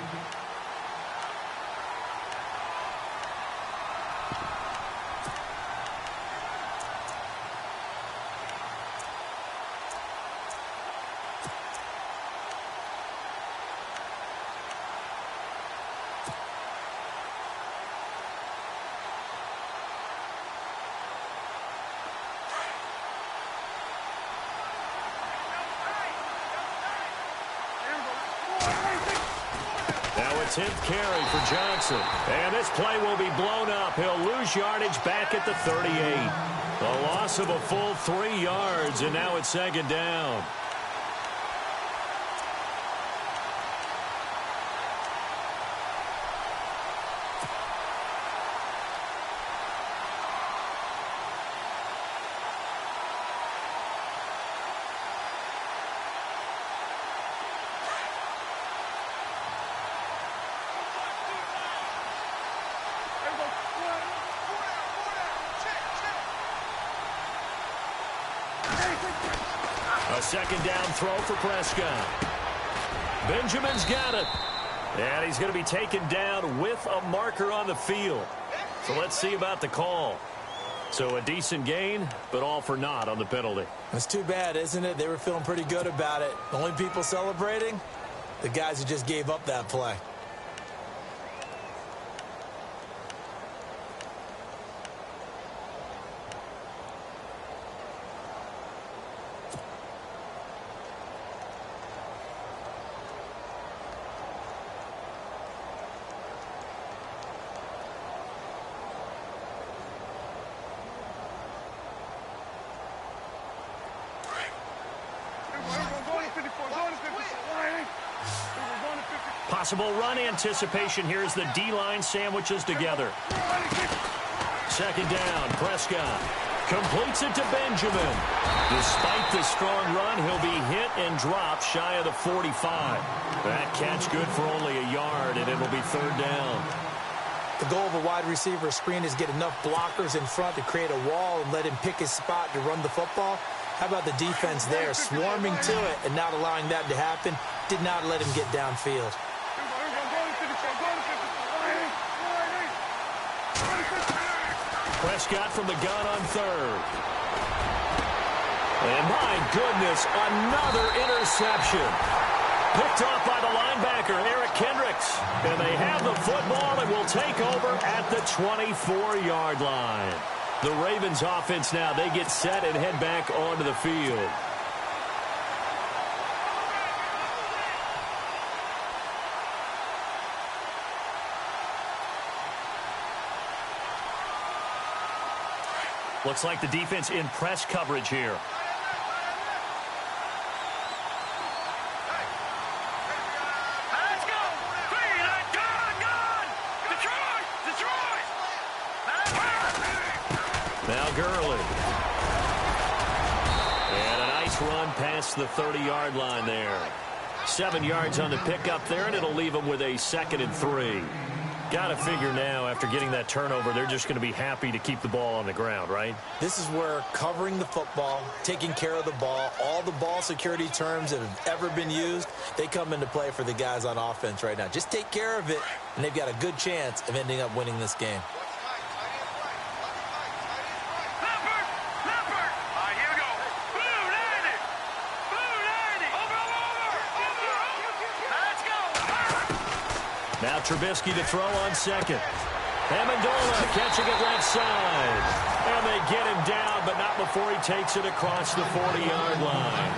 S2: Now a 10th carry for Johnson. And this play will be blown up. He'll lose yardage back at the 38. A loss of a full 3 yards, and now it's 2nd down. A 2nd down throw for Prescott. Benjamin's got it. And he's going to be taken down with a marker on the field. So let's see about the call. So a decent gain, but all for naught on the penalty.
S3: It's too bad, isn't it? They were feeling pretty good about it. The only people celebrating, the guys who just gave up that play.
S2: Possible run anticipation here as the D-line sandwiches together. Second down, Prescott completes it to Benjamin. Despite the strong run, he'll be hit and dropped shy of the 45. That catch good for only a yard, and it'll be third down.
S3: The goal of a wide receiver screen is get enough blockers in front to create a wall and let him pick his spot to run the football. How about the defense there, swarming to it and not allowing that to happen? Did not let him get downfield.
S2: Prescott from the gun on third. And my goodness, another interception. Picked off by the linebacker, Eric Kendricks. And they have the football and will take over at the 24-yard line. The Ravens offense now, they get set and head back onto the field. Looks like the defense in press coverage here.
S5: Let's go! Detroit!
S2: Now Gurley. And a nice run past the 30-yard line there. 7 yards on the pickup there, and it'll leave them with a 2nd and 3. Got to figure now, after getting that turnover, they're just going to be happy to keep the ball on the ground, right?
S3: This is where covering the football, taking care of the ball, all the ball security terms that have ever been used, they come into play for the guys on offense right now. Just take care of it, and they've got a good chance of ending up winning this game.
S2: Now Trubisky to throw on second. Amendola catching it left side. And they get him down, but not before he takes it across the 40-yard line.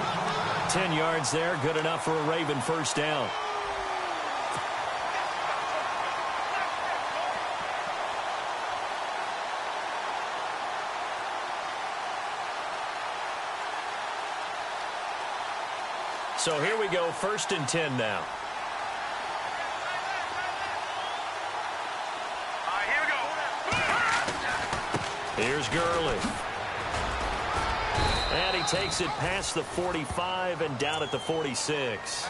S2: 10 yards there, good enough for a Raven first down. So here we go, 1st and 10 now. Here's Gurley. And he takes it past the 45 and down at the 46.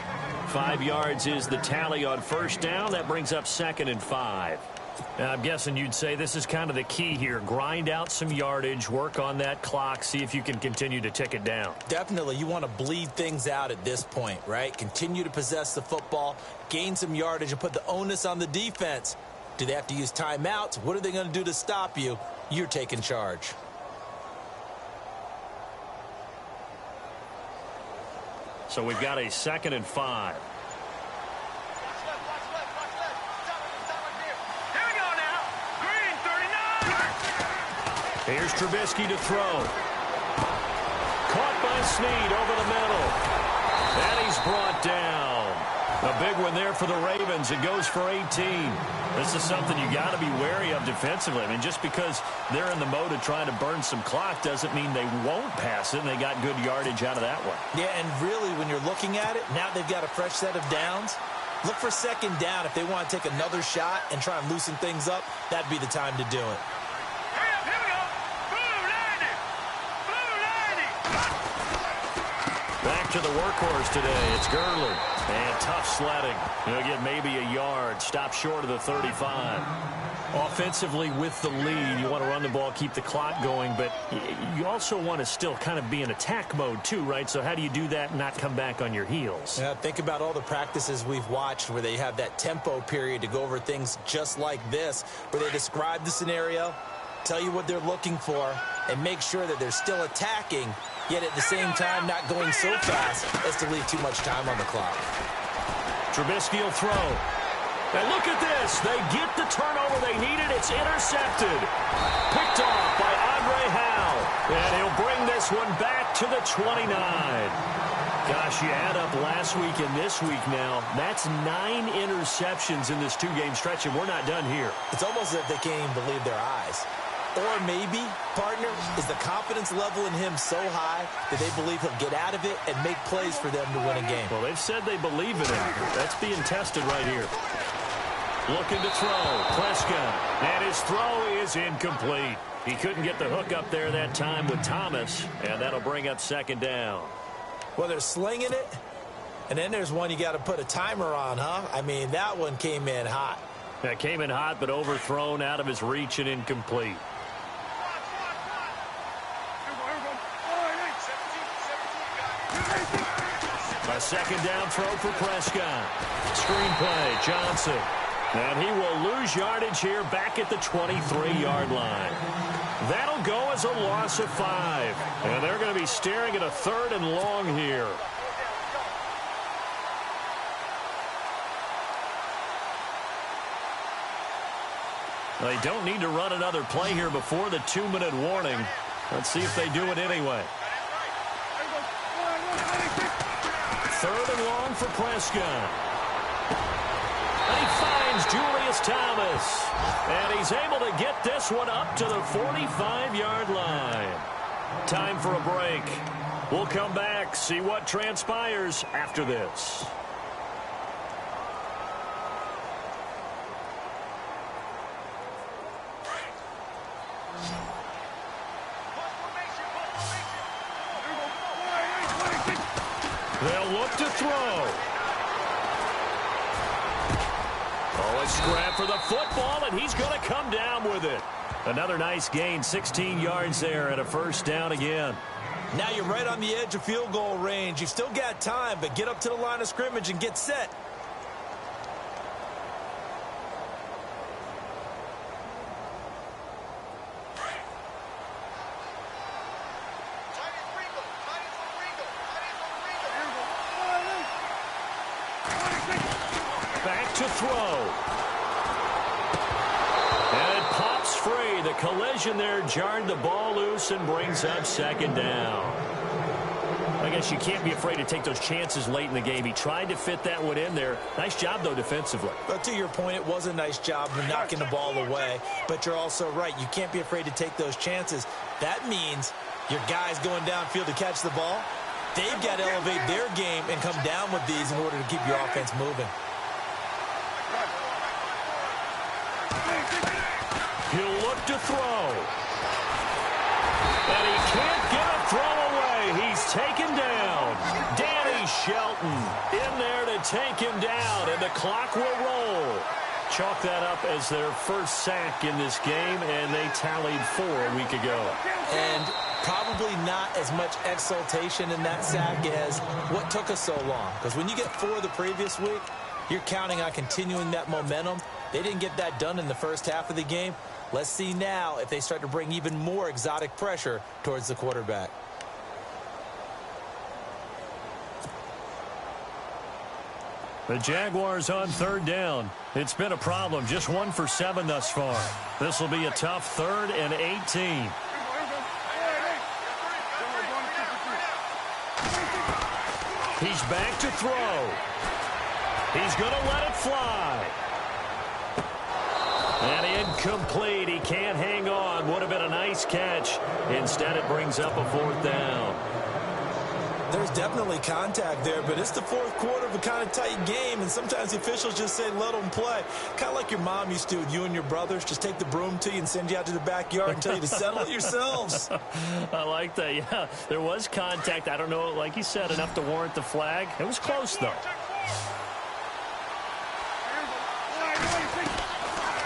S2: 5 yards is the tally on first down. That brings up 2nd and 5. Now, I'm guessing you'd say this is kind of the key here. Grind out some yardage, work on that clock, see if you can continue to tick it down.
S3: Definitely. You want to bleed things out at this point, right? Continue to possess the football, gain some yardage, and put the onus on the defense. Do they have to use timeouts? What are they going to do to stop you? You're taking charge.
S2: So we've got a 2nd and 5.
S5: Here we go now. Green, 39.
S2: Here's Trubisky to throw. Caught by Snead over the middle. And he's brought down. A big one there for the Ravens. It goes for 18. This is something you got to be wary of defensively. I mean, just because they're in the mode of trying to burn some clock doesn't mean they won't pass it, and they got good yardage out of that one.
S3: Yeah, and really, when you're looking at it, now they've got a fresh set of downs. Look for 2nd down. If they want to take another shot and try and loosen things up, that'd be the time to do it.
S5: Hurry up, here we go. Blue 90.
S2: Back to the workhorse today. It's Gurley. And tough sledding. He'll get maybe a yard. Stop short of the 35. Offensively with the lead, you want to run the ball, keep the clock going, but you also want to still kind of be in attack mode too, right? So how do you do that and not come back on your heels?
S3: Yeah, think about all the practices we've watched where they have that tempo period to go over things just like this, where they describe the scenario, tell you what they're looking for, and make sure that they're still attacking, yet at the same time not going so fast as to leave too much time on the clock.
S2: Trubisky will throw. And look at this. They get the turnover they needed. It's intercepted. Picked off by Andre Howe. And he'll bring this one back to the 29. Gosh, you add up last week and this week now. That's 9 interceptions in this 2-game stretch, and we're not done here.
S3: It's almost as if they can't even believe their eyes. Or maybe, partner, is the confidence level in him so high that they believe he'll get out of it and make plays for them to win a game.
S2: Well, they've said they believe in him. That's being tested right here. Looking to throw. Prescott. And his throw is incomplete. He couldn't get the hook up there that time with Thomas, and that'll bring up second down.
S3: Well, they're slinging it, and then there's one you got to put a timer on, huh? I mean, that one came in hot.
S2: That came in hot, but overthrown out of his reach and incomplete. A second down throw for Prescott. Screen play, Johnson. And he will lose yardage here back at the 23-yard line. That'll go as a loss of 5. And they're going to be staring at a 3rd and long here. They don't need to run another play here before the 2-minute warning. Let's see if they do it anyway. 3rd and long for Prescott. And he finds Julius Thomas. And he's able to get this one up to the 45-yard line. Time for a break. We'll come back, see what transpires after this. They'll look to throw. Oh, a scrap for the football, and he's going to come down with it. Another nice gain, 16 yards there, and a first down again.
S3: Now you're right on the edge of field goal range. You've still got time, but get up to the line of scrimmage and get set.
S2: Back to throw. And it pops free. The collision there jarred the ball loose and brings up second down. I guess you can't be afraid to take those chances late in the game. He tried to fit that one in there. Nice job, though, defensively.
S3: But to your point, it was a nice job of knocking the ball away. But you're also right. You can't be afraid to take those chances. That means your guys going downfield to catch the ball, they've got to elevate their game and come down with these in order to keep your offense moving.
S2: He'll look to throw. And he can't get a throw away. He's taken down. Danny Shelton in there to take him down, and the clock will roll. Chalk that up as their first sack in this game, and they tallied 4 a week ago.
S3: And probably not as much exultation in that sack as what took us so long. Because when you get 4 the previous week, you're counting on continuing that momentum. They didn't get that done in the first half of the game. Let's see now if they start to bring even more exotic pressure towards the quarterback.
S2: The Jaguars on 3rd down. It's been a problem. Just 1 for 7 thus far. This will be a tough 3rd and 18. He's back to throw. He's going to let it fly. And incomplete. He can't hang on. Would have been a nice catch. Instead, it brings up a 4th down.
S3: There's definitely contact there, but it's the 4th quarter of a kind of tight game, and sometimes the officials just say, let them play. Kind of like your mom used to with you and your brothers. Just take the broom to you and send you out to the backyard and tell you to settle it yourselves.
S2: I like that, yeah. There was contact. I don't know, like you said, enough to warrant the flag. It was close, though.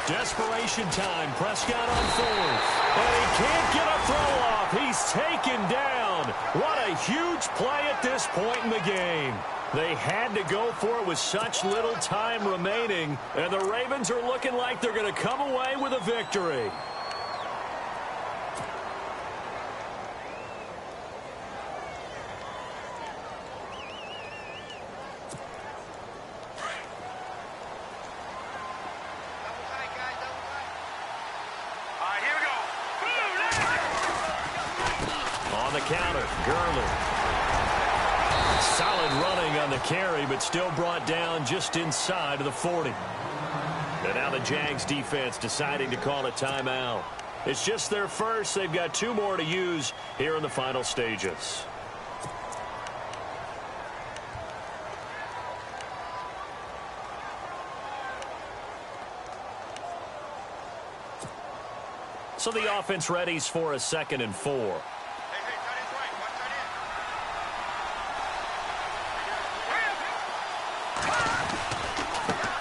S2: Desperation time. Prescott on 4th. And he can't get a throw off. He's taken down. What a huge play at this point in the game. They had to go for it with such little time remaining. And the Ravens are looking like they're going to come away with a victory. Counter, Gurley. Solid running on the carry, but still brought down just inside of the 40. And now the Jags defense deciding to call a timeout. It's just their first. They've got 2 more to use here in the final stages. So the offense readies for a 2nd and 4.
S5: Hey, tight end's right. Watch tight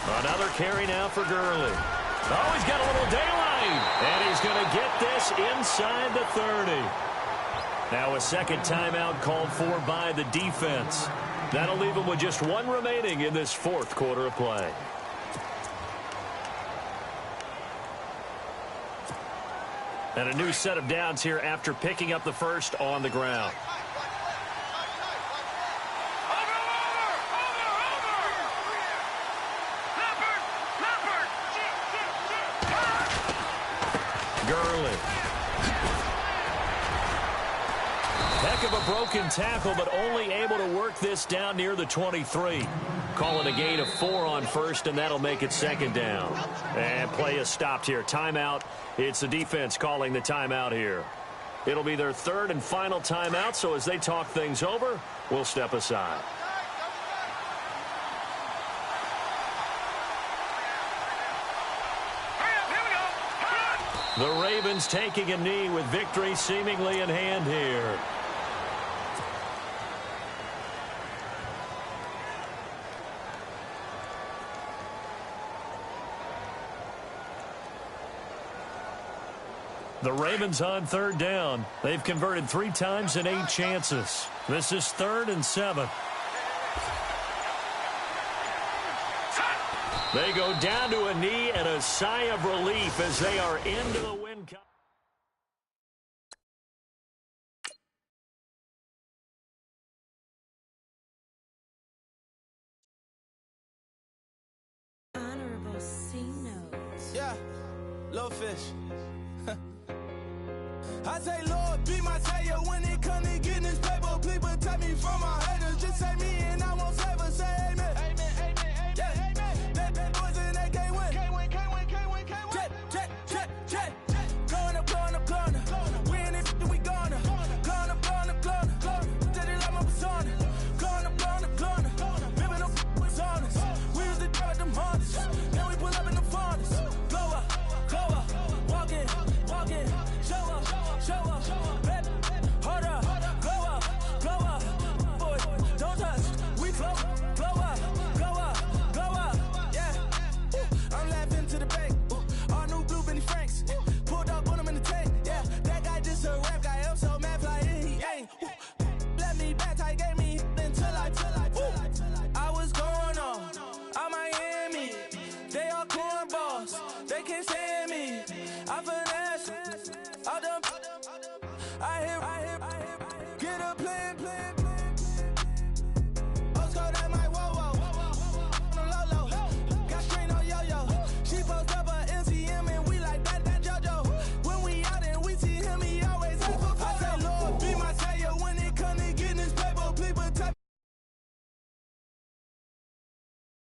S5: end.
S2: Another carry now for Gurley. Oh, he's got a little daylight. And he's going to get this inside the 30. Now a 2nd timeout called for by the defense. That'll leave him with just 1 remaining in this 4th quarter of play. And a new set of downs here after picking up the first on the ground. Gurley. Heck of a broken tackle, but only able to work this down near the 23. Call it a gain of 4 on first, and that'll make it 2nd down. And play is stopped here. Timeout. It's the defense calling the timeout here. It'll be their 3rd and final timeout, so as they talk things over, we'll step aside. The Ravens taking a knee with victory seemingly in hand here. The Ravens on 3rd down. They've converted 3 times in 8 chances. This is 3rd and 7. They go down to a knee and a sigh of relief as they are into the win.
S6: Honorable C notes.
S7: Yeah, little fish. I say, Lord, be my savior when it comes to getting this paper. Please protect me from my haters. Just say me and I won't save her. Say amen. Amen, amen, amen, yeah. Amen. That boys and they can't win. Can't win, can't win, can't win, can't win. Check, check, check, check. Going up, going up, going up. We in it, we gonna. Going up, going up, going up. Did it like my persona. Going up, going up, going up. Ripping up was honest. We was the drug them hardest. Then we pull up in the farthest. Glow up, walk in, show up. Show up, baby, hold up, glow up, boy, don't touch, we glow up, yeah, I'm laughing to the bank, all new blue Benny Franks, pulled up on him in the tank, yeah, that guy just a rap guy, I'm so mad fly, and he ain't, let me back, I gave me until I was going on Miami, they all cornballs, they can't stand me, I finesse, all them. I hear